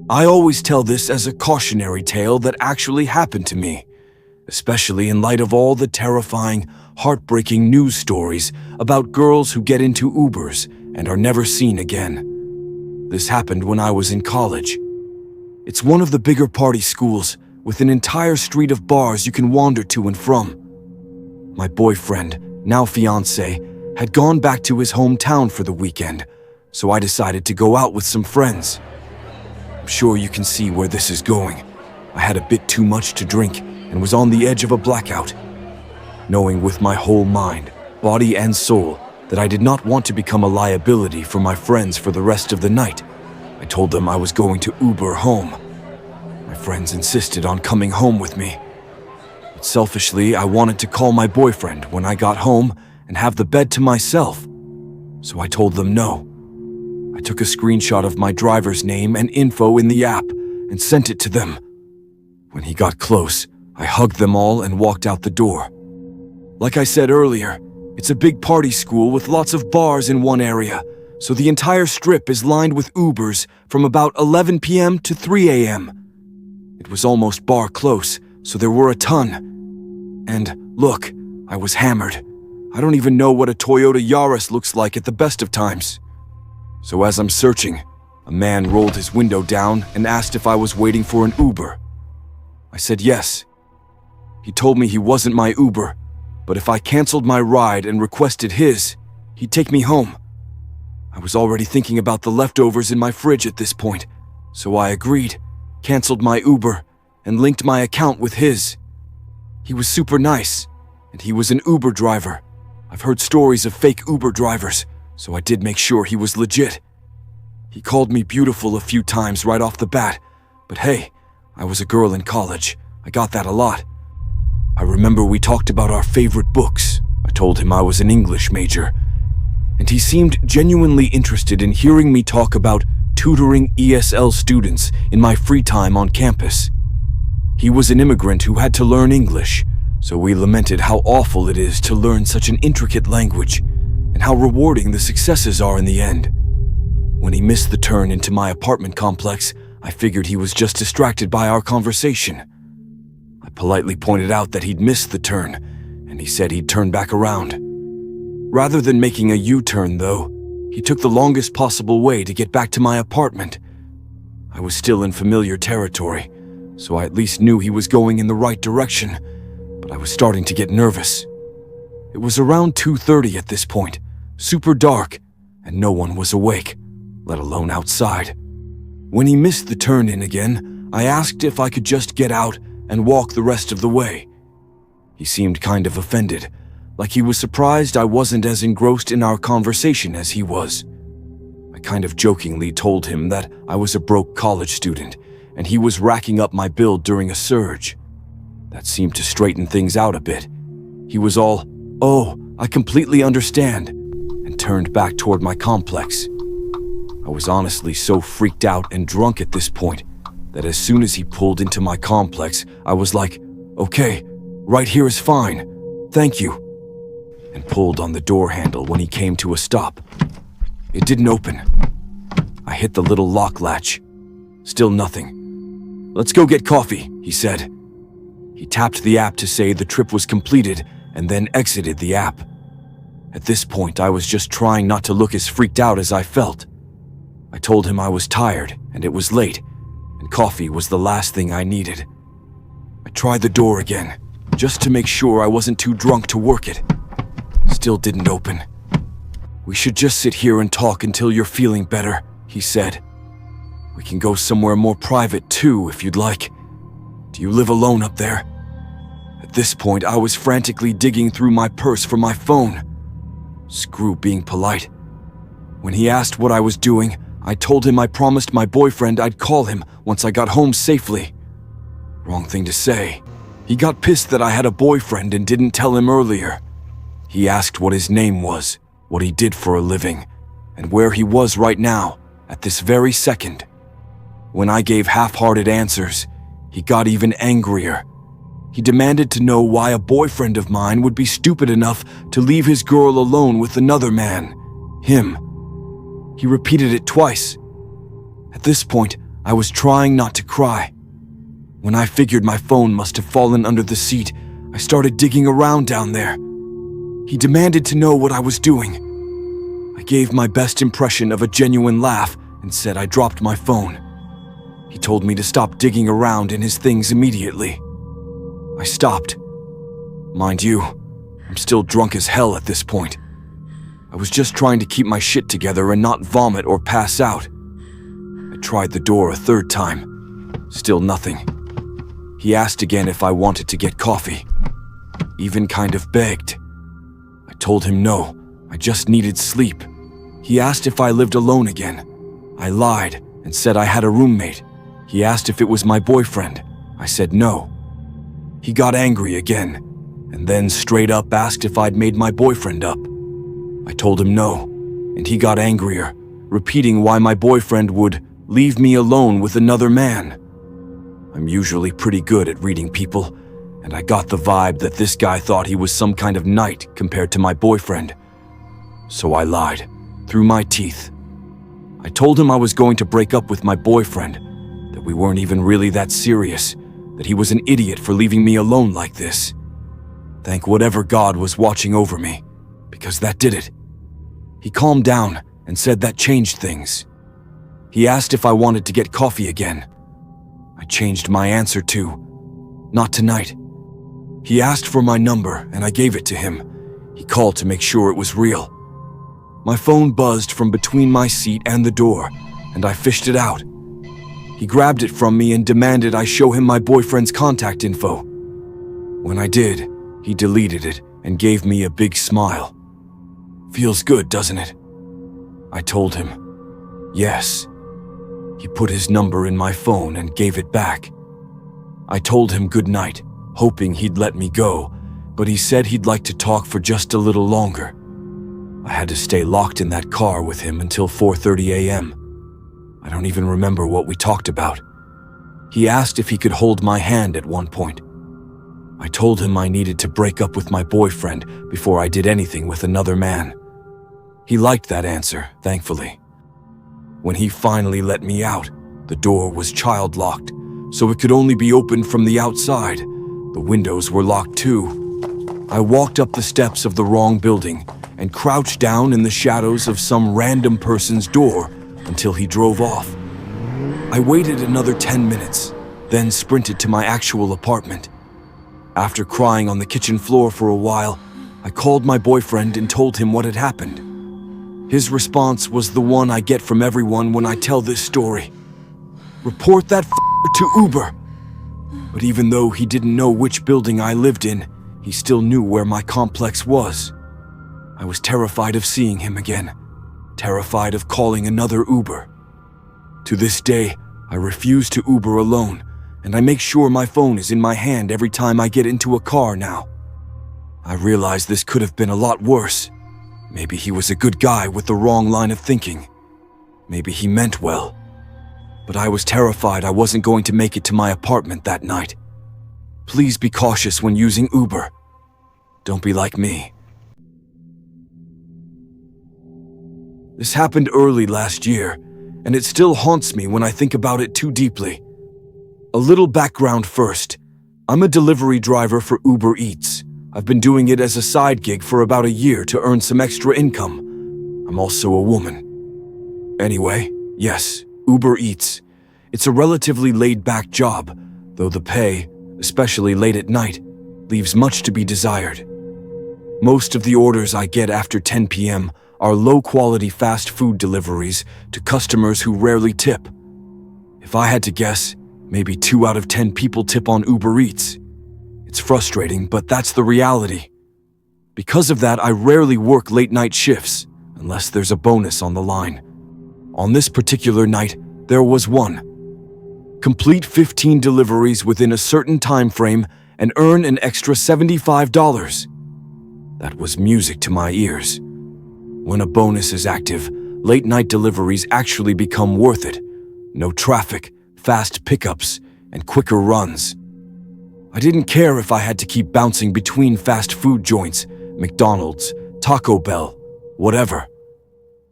I always tell this as a cautionary tale that actually happened to me, especially in light of all the terrifying, heartbreaking news stories about girls who get into Ubers and are never seen again. This happened when I was in college. It's one of the bigger party schools with an entire street of bars you can wander to and from. My boyfriend, now fiancé, had gone back to his hometown for the weekend, so I decided to go out with some friends. I'm sure you can see where this is going. I had a bit too much to drink and was on the edge of a blackout. Knowing with my whole mind, body and soul that I did not want to become a liability for my friends for the rest of the night, I told them I was going to Uber home. My friends insisted on coming home with me. But selfishly, I wanted to call my boyfriend when I got home and have the bed to myself, so I told them no. I took a screenshot of my driver's name and info in the app and sent it to them. When he got close, I hugged them all and walked out the door. Like I said earlier, it's a big party school with lots of bars in one area, so the entire strip is lined with Ubers from about 11 p.m. to 3 a.m. It was almost bar close, so there were a ton. And look, I was hammered. I don't even know what a Toyota Yaris looks like at the best of times. So as I'm searching, a man rolled his window down and asked if I was waiting for an Uber. I said yes. He told me he wasn't my Uber, but if I canceled my ride and requested his, he'd take me home. I was already thinking about the leftovers in my fridge at this point, so I agreed, canceled my Uber, and linked my account with his. He was super nice, and he was an Uber driver. I've heard stories of fake Uber drivers, so I did make sure he was legit. He called me beautiful a few times right off the bat, but hey, I was a girl in college. I got that a lot. I remember we talked about our favorite books. I told him I was an English major, and he seemed genuinely interested in hearing me talk about tutoring ESL students in my free time on campus. He was an immigrant who had to learn English, so we lamented how awful it is to learn such an intricate language, and how rewarding the successes are in the end. When he missed the turn into my apartment complex, I figured he was just distracted by our conversation. I politely pointed out that he'd missed the turn, and he said he'd turn back around. Rather than making a U-turn, though, he took the longest possible way to get back to my apartment. I was still in familiar territory, so I at least knew he was going in the right direction, but I was starting to get nervous. It was around 2:30 at this point, super dark, and no one was awake, let alone outside. When he missed the turn-in again, I asked if I could just get out and walk the rest of the way. He seemed kind of offended, like he was surprised I wasn't as engrossed in our conversation as he was. I kind of jokingly told him that I was a broke college student, and he was racking up my bill during a surge. That seemed to straighten things out a bit. He was all, "Oh, I completely understand," and turned back toward my complex. I was honestly so freaked out and drunk at this point that as soon as he pulled into my complex, I was like, "Okay, right here is fine, thank you," and pulled on the door handle when he came to a stop. It didn't open. I hit the little lock latch. Still nothing. "Let's go get coffee," he said. He tapped the app to say the trip was completed and then exited the app. At this point, I was just trying not to look as freaked out as I felt. I told him I was tired and it was late, and coffee was the last thing I needed. I tried the door again, just to make sure I wasn't too drunk to work it. Still didn't open. "We should just sit here and talk until you're feeling better," he said. "We can go somewhere more private too, if you'd like. Do you live alone up there?" At this point, I was frantically digging through my purse for my phone. Screw being polite. When he asked what I was doing, I told him I promised my boyfriend I'd call him once I got home safely. Wrong thing to say. He got pissed that I had a boyfriend and didn't tell him earlier. He asked what his name was, what he did for a living, and where he was right now, at this very second. When I gave half-hearted answers, he got even angrier. He demanded to know why a boyfriend of mine would be stupid enough to leave his girl alone with another man, him. He repeated it twice. At this point, I was trying not to cry. When I figured my phone must have fallen under the seat, I started digging around down there. He demanded to know what I was doing. I gave my best impression of a genuine laugh and said I dropped my phone. He told me to stop digging around in his things immediately. I stopped. Mind you, I'm still drunk as hell at this point. I was just trying to keep my shit together and not vomit or pass out. I tried the door a third time. Still nothing. He asked again if I wanted to get coffee. Even kind of begged. I told him no, I just needed sleep. He asked if I lived alone again. I lied and said I had a roommate. He asked if it was my boyfriend. I said no. He got angry again, and then straight up asked if I'd made my boyfriend up. I told him no, and he got angrier, repeating why my boyfriend would leave me alone with another man. I'm usually pretty good at reading people, and I got the vibe that this guy thought he was some kind of knight compared to my boyfriend. So I lied, through my teeth. I told him I was going to break up with my boyfriend, that we weren't even really that serious, that he was an idiot for leaving me alone like this. Thank whatever God was watching over me, because that did it. He calmed down and said that changed things. He asked if I wanted to get coffee again. I changed my answer to, not tonight. He asked for my number and I gave it to him. He called to make sure it was real. My phone buzzed from between my seat and the door, and I fished it out. He grabbed it from me and demanded I show him my boyfriend's contact info. When I did, he deleted it and gave me a big smile. Feels good, doesn't it? I told him, yes. He put his number in my phone and gave it back. I told him good night, hoping he'd let me go, but he said he'd like to talk for just a little longer. I had to stay locked in that car with him until 4:30 a.m. I don't even remember what we talked about. He asked if he could hold my hand at one point. I told him I needed to break up with my boyfriend before I did anything with another man. He liked that answer, thankfully. When he finally let me out, the door was child-locked, so it could only be opened from the outside. The windows were locked too. I walked up the steps of the wrong building and crouched down in the shadows of some random person's door until he drove off. I waited another 10 minutes, then sprinted to my actual apartment. After crying on the kitchen floor for a while, I called my boyfriend and told him what had happened. His response was the one I get from everyone when I tell this story. Report that to Uber. But even though he didn't know which building I lived in, he still knew where my complex was. I was terrified of seeing him again, terrified of calling another Uber. To this day, I refuse to Uber alone, and I make sure my phone is in my hand every time I get into a car now. I realize this could have been a lot worse. Maybe he was a good guy with the wrong line of thinking. Maybe he meant well. But I was terrified I wasn't going to make it to my apartment that night. Please be cautious when using Uber. Don't be like me. This happened early last year, and it still haunts me when I think about it too deeply. A little background first. I'm a delivery driver for Uber Eats. I've been doing it as a side gig for about a year to earn some extra income. I'm also a woman. Anyway, yes, Uber Eats. It's a relatively laid-back job, though the pay, especially late at night, leaves much to be desired. Most of the orders I get after 10 p.m. are low-quality fast food deliveries to customers who rarely tip. If I had to guess, maybe 2 out of 10 people tip on Uber Eats. It's frustrating, but that's the reality. Because of that, I rarely work late-night shifts, unless there's a bonus on the line. On this particular night, there was one. Complete 15 deliveries within a certain time frame and earn an extra $75. That was music to my ears. When a bonus is active, late-night deliveries actually become worth it. No traffic, fast pickups, and quicker runs. I didn't care if I had to keep bouncing between fast food joints, McDonald's, Taco Bell, whatever.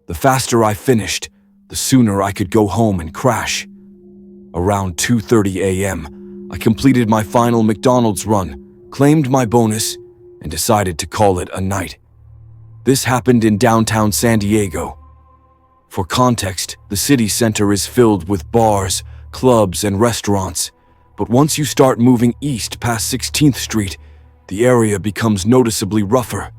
The faster I finished, the sooner I could go home and crash. Around 2:30 a.m., I completed my final McDonald's run, claimed my bonus, and decided to call it a night. This happened in downtown San Diego. For context, the city center is filled with bars, clubs, and restaurants, but once you start moving east past 16th Street, the area becomes noticeably rougher.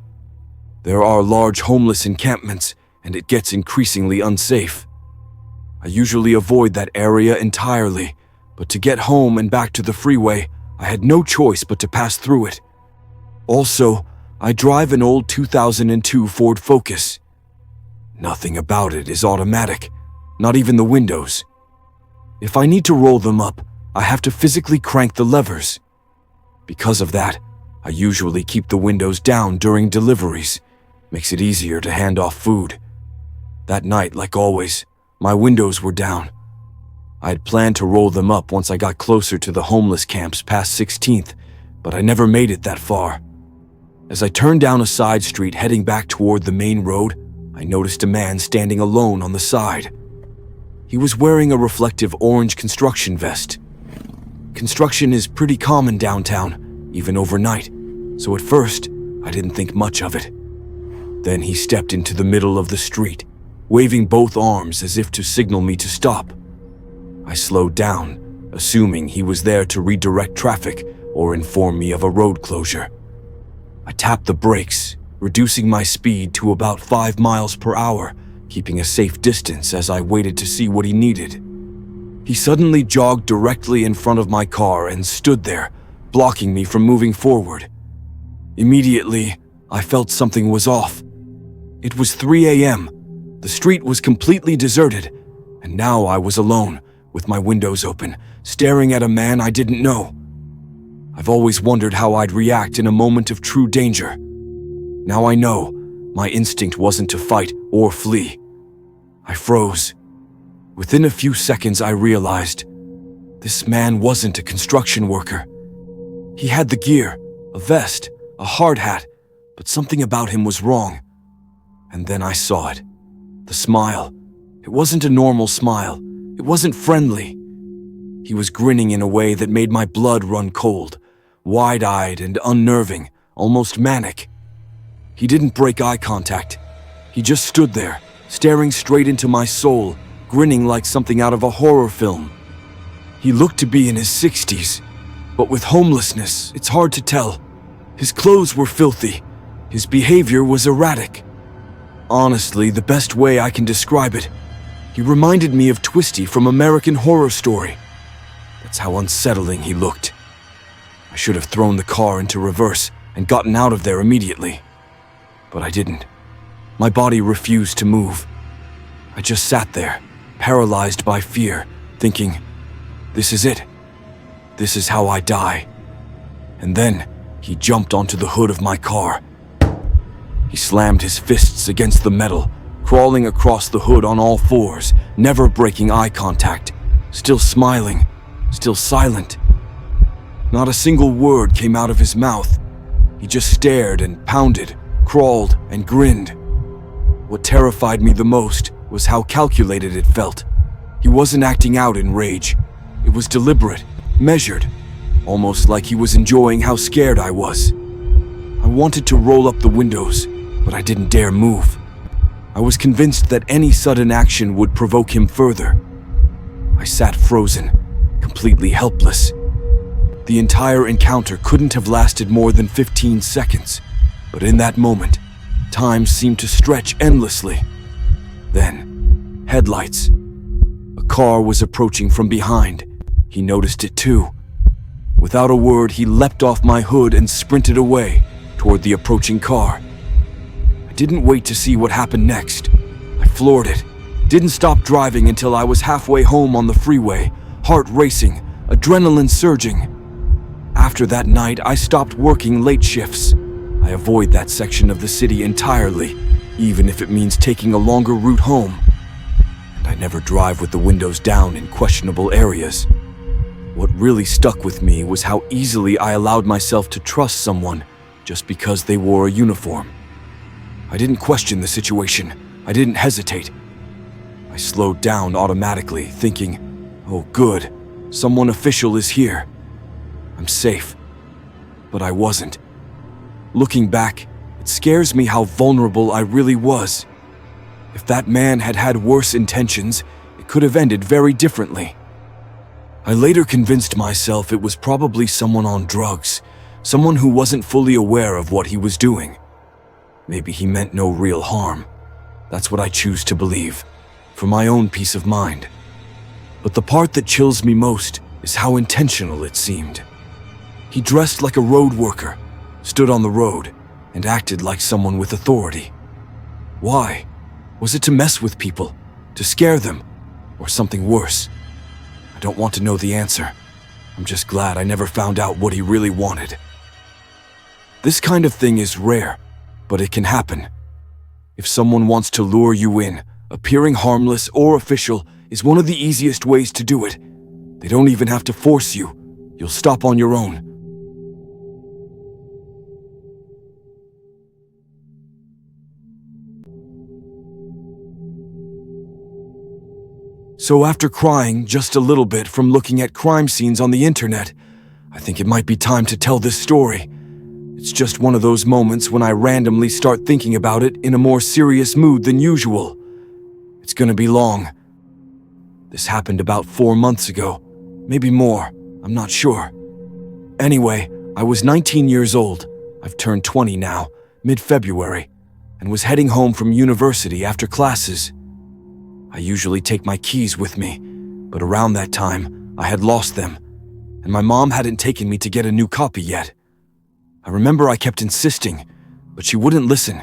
There are large homeless encampments, and it gets increasingly unsafe. I usually avoid that area entirely, but to get home and back to the freeway, I had no choice but to pass through it. Also, I drive an old 2002 Ford Focus. Nothing about it is automatic, not even the windows. If I need to roll them up, I have to physically crank the levers. Because of that, I usually keep the windows down during deliveries. Makes it easier to hand off food. That night, like always, my windows were down. I had planned to roll them up once I got closer to the homeless camps past 16th, but I never made it that far. As I turned down a side street heading back toward the main road, I noticed a man standing alone on the side. He was wearing a reflective orange construction vest. Construction is pretty common downtown, even overnight, so at first, I didn't think much of it. Then he stepped into the middle of the street, waving both arms as if to signal me to stop. I slowed down, assuming he was there to redirect traffic or inform me of a road closure. I tapped the brakes, reducing my speed to about 5 miles per hour, keeping a safe distance as I waited to see what he needed. He suddenly jogged directly in front of my car and stood there, blocking me from moving forward. Immediately, I felt something was off. It was 3 a.m. The street was completely deserted, and now I was alone, with my windows open, staring at a man I didn't know. I've always wondered how I'd react in a moment of true danger. Now I know, my instinct wasn't to fight or flee. I froze. Within a few seconds, I realized this man wasn't a construction worker. He had the gear, a vest, a hard hat, but something about him was wrong. And then I saw it. The smile. It wasn't a normal smile. It wasn't friendly. He was grinning in a way that made my blood run cold, wide-eyed and unnerving, almost manic. He didn't break eye contact. He just stood there, staring straight into my soul, grinning like something out of a horror film. He looked to be in his 60s, but with homelessness, it's hard to tell. His clothes were filthy. His behavior was erratic. Honestly, the best way I can describe it, he reminded me of Twisty from American Horror Story. That's how unsettling he looked. I should have thrown the car into reverse and gotten out of there immediately. But I didn't. My body refused to move. I just sat there, paralyzed by fear, thinking, this is it. This is how I die. And then he jumped onto the hood of my car. He slammed his fists against the metal, crawling across the hood on all fours, never breaking eye contact, still smiling, still silent. Not a single word came out of his mouth. He just stared and pounded, crawled and grinned. What terrified me the most was how calculated it felt. He wasn't acting out in rage. It was deliberate, measured, almost like he was enjoying how scared I was. I wanted to roll up the windows, but I didn't dare move. I was convinced that any sudden action would provoke him further. I sat frozen, completely helpless. The entire encounter couldn't have lasted more than 15 seconds, but in that moment, time seemed to stretch endlessly. Then, headlights. A car was approaching from behind. He noticed it too. Without a word, he leapt off my hood and sprinted away toward the approaching car. I didn't wait to see what happened next. I floored it. Didn't stop driving until I was halfway home on the freeway, heart racing, adrenaline surging. After that night, I stopped working late shifts. I avoid that section of the city entirely, even if it means taking a longer route home. And I never drive with the windows down in questionable areas. What really stuck with me was how easily I allowed myself to trust someone just because they wore a uniform. I didn't question the situation. I didn't hesitate. I slowed down automatically, thinking, oh good, Someone official is here. I'm safe. But I wasn't. Looking back, it scares me how vulnerable I really was. If that man had had worse intentions, it could have ended very differently. I later convinced myself it was probably someone on drugs, someone who wasn't fully aware of what he was doing. Maybe he meant no real harm. That's what I choose to believe, for my own peace of mind. But the part that chills me most is how intentional it seemed. He dressed like a road worker, stood on the road, and acted like someone with authority. Why? Was it to mess with people, to scare them, or something worse? I don't want to know the answer. I'm just glad I never found out what he really wanted. This kind of thing is rare, but it can happen. If someone wants to lure you in, appearing harmless or official is one of the easiest ways to do it. They don't even have to force you. You'll stop on your own. So after crying just a little bit from looking at crime scenes on the internet, I think it might be time to tell this story. It's just one of those moments when I randomly start thinking about it in a more serious mood than usual. It's gonna be long. This happened about 4 months ago, maybe more, I'm not sure. Anyway, I was 19 years old. I've turned 20 now, mid-February, and was heading home from university after classes. I usually take my keys with me, but around that time, I had lost them, and my mom hadn't taken me to get a new copy yet. I remember I kept insisting, but she wouldn't listen.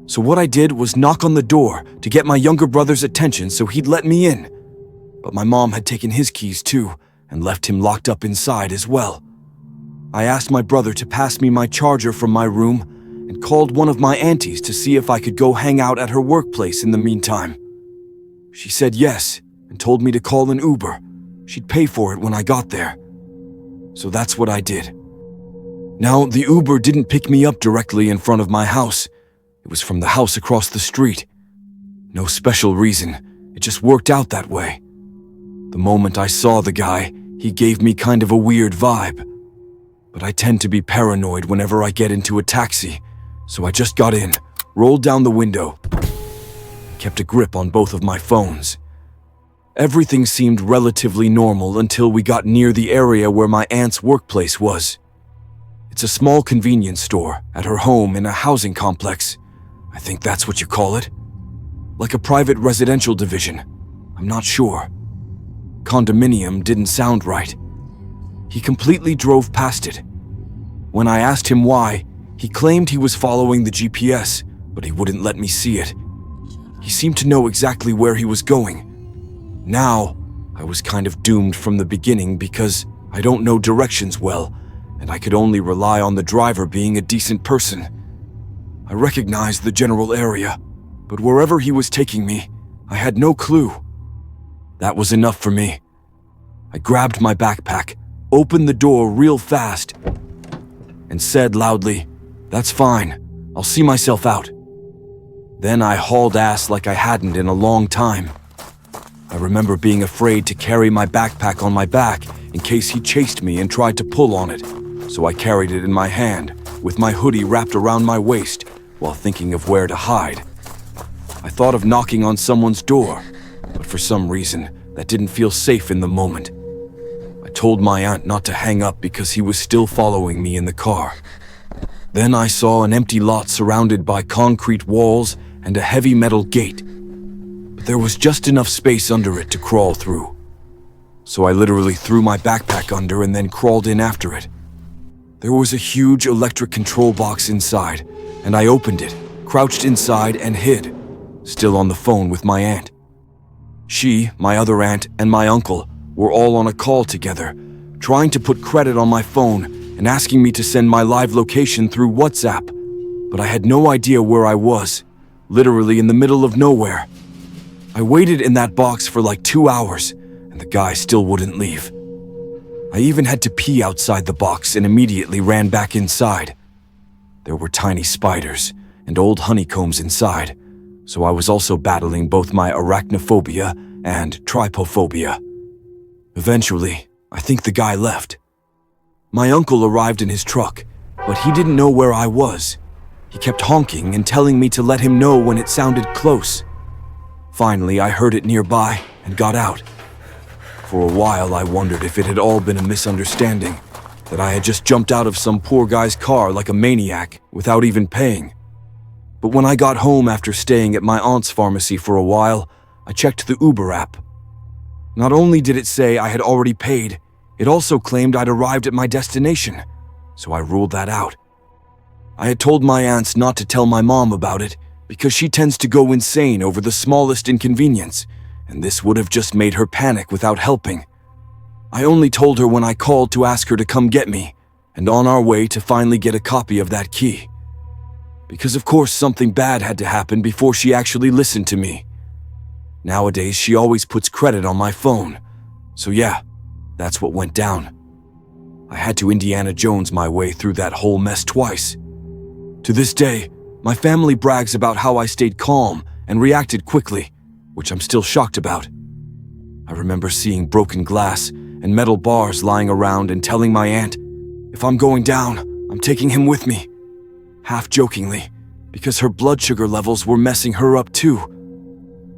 So what I did was knock on the door to get my younger brother's attention so he'd let me in. But my mom had taken his keys too, and left him locked up inside as well. I asked my brother to pass me my charger from my room, and called one of my aunties to see if I could go hang out at her workplace in the meantime. She said yes, and told me to call an Uber. She'd pay for it when I got there. So that's what I did. Now, the Uber didn't pick me up directly in front of my house. It was from the house across the street. No special reason, it just worked out that way. The moment I saw the guy, he gave me kind of a weird vibe. But I tend to be paranoid whenever I get into a taxi, so I just got in, rolled down the window, kept a grip on both of my phones. Everything seemed relatively normal until we got near the area where my aunt's workplace was. It's a small convenience store at her home in a housing complex. I think that's what you call it. Like a private residential division. I'm not sure. Condominium didn't sound right. He completely drove past it. When I asked him why, he claimed he was following the GPS, but he wouldn't let me see it. He seemed to know exactly where he was going. Now, I was kind of doomed from the beginning because I don't know directions well, and I could only rely on the driver being a decent person. I recognized the general area, but wherever he was taking me, I had no clue. That was enough for me. I grabbed my backpack, opened the door real fast, and said loudly, "That's fine, I'll see myself out." Then I hauled ass like I hadn't in a long time. I remember being afraid to carry my backpack on my back in case he chased me and tried to pull on it, so I carried it in my hand, with my hoodie wrapped around my waist, while thinking of where to hide. I thought of knocking on someone's door, but for some reason, that didn't feel safe in the moment. I told my aunt not to hang up because he was still following me in the car. Then I saw an empty lot surrounded by concrete walls and a heavy metal gate, but there was just enough space under it to crawl through. So I literally threw my backpack under and then crawled in after it. There was a huge electric control box inside, and I opened it, crouched inside, and hid, still on the phone with my aunt. She, my other aunt, and my uncle were all on a call together, trying to put credit on my phone and asking me to send my live location through WhatsApp, but I had no idea where I was, literally in the middle of nowhere. I waited in that box for like 2 hours, and the guy still wouldn't leave. I even had to pee outside the box and immediately ran back inside. There were tiny spiders and old honeycombs inside, so I was also battling both my arachnophobia and trypophobia. Eventually, I think the guy left. My uncle arrived in his truck, but he didn't know where I was. He kept honking and telling me to let him know when it sounded close. Finally, I heard it nearby and got out. For a while, I wondered if it had all been a misunderstanding, that I had just jumped out of some poor guy's car like a maniac without even paying. But when I got home after staying at my aunt's pharmacy for a while, I checked the Uber app. Not only did it say I had already paid, it also claimed I'd arrived at my destination, so I ruled that out. I had told my aunts not to tell my mom about it because she tends to go insane over the smallest inconvenience, and this would have just made her panic without helping. I only told her when I called to ask her to come get me, and on our way to finally get a copy of that key. Because of course something bad had to happen before she actually listened to me. Nowadays she always puts credit on my phone, so yeah, that's what went down. I had to Indiana Jones my way through that whole mess twice. To this day, my family brags about how I stayed calm and reacted quickly, which I'm still shocked about. I remember seeing broken glass and metal bars lying around and telling my aunt, if I'm going down, I'm taking him with me. Half jokingly, because her blood sugar levels were messing her up too.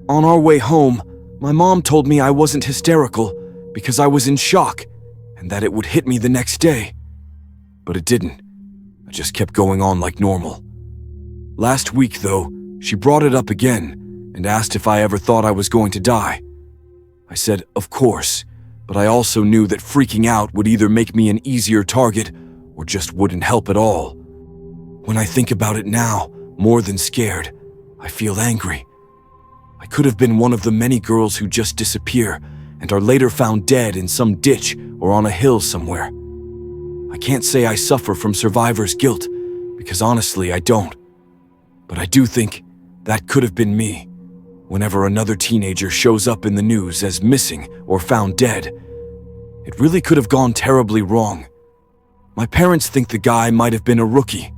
On our way home, my mom told me I wasn't hysterical because I was in shock and that it would hit me the next day. But it didn't. I just kept going on like normal. Last week, though, she brought it up again and asked if I ever thought I was going to die. I said, of course, but I also knew that freaking out would either make me an easier target or just wouldn't help at all. When I think about it now, more than scared, I feel angry. I could have been one of the many girls who just disappear and are later found dead in some ditch or on a hill somewhere. I can't say I suffer from survivor's guilt, because honestly I don't. But I do think that could have been me. Whenever another teenager shows up in the news as missing or found dead, it really could have gone terribly wrong. My parents think the guy might have been a rookie.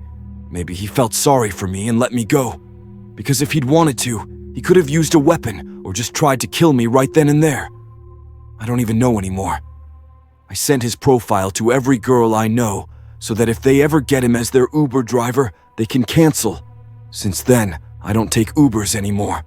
Maybe he felt sorry for me and let me go, because if he'd wanted to, he could have used a weapon or just tried to kill me right then and there. I don't even know anymore. I sent his profile to every girl I know so that if they ever get him as their Uber driver, they can cancel. Since then, I don't take Ubers anymore.